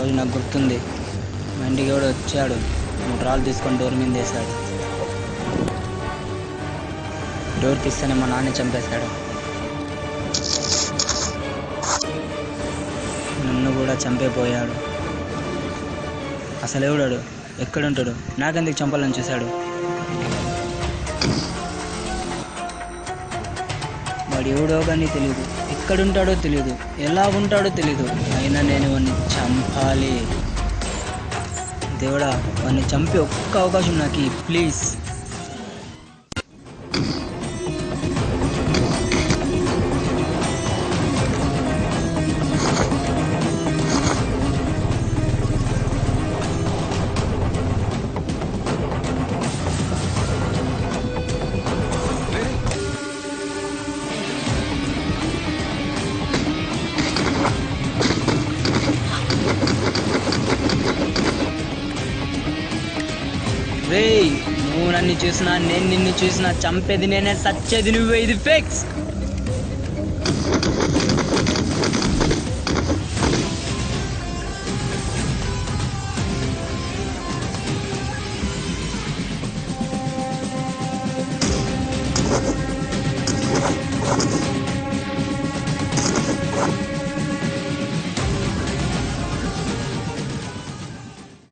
రోజు నాకు గుర్తుంది. మా ఇంటికి ఎవడో వచ్చాడు, 3 రాళ్ళు తీసుకొని డోర్ మీద వేశాడు. డోర్ తీస్తేనే మా నాన్న చంపేశాడు. నన్ను కూడా చంపేపోయాడు. అసలు ఎవడాడు, ఎక్కడుంటాడు, నాకెందుకు చంపాలని చూశాడు? వాడు ఎవడో కానీ తెలియదు, ఎక్కడుంటాడో తెలియదు, ఎలా ఉంటాడో తెలియదు. అయినా నేను వాడిని చంపాలి. దేవుడా, వాడిని చంపే ఒక్క అవకాశం నాకు ప్లీజ్. రేయ్, నువ్వు నన్ను చూసినా నేను నిన్ను చూసినా చంపేది నేనే, సచ్చేది నువ్వే. ఇది ఫిక్స్.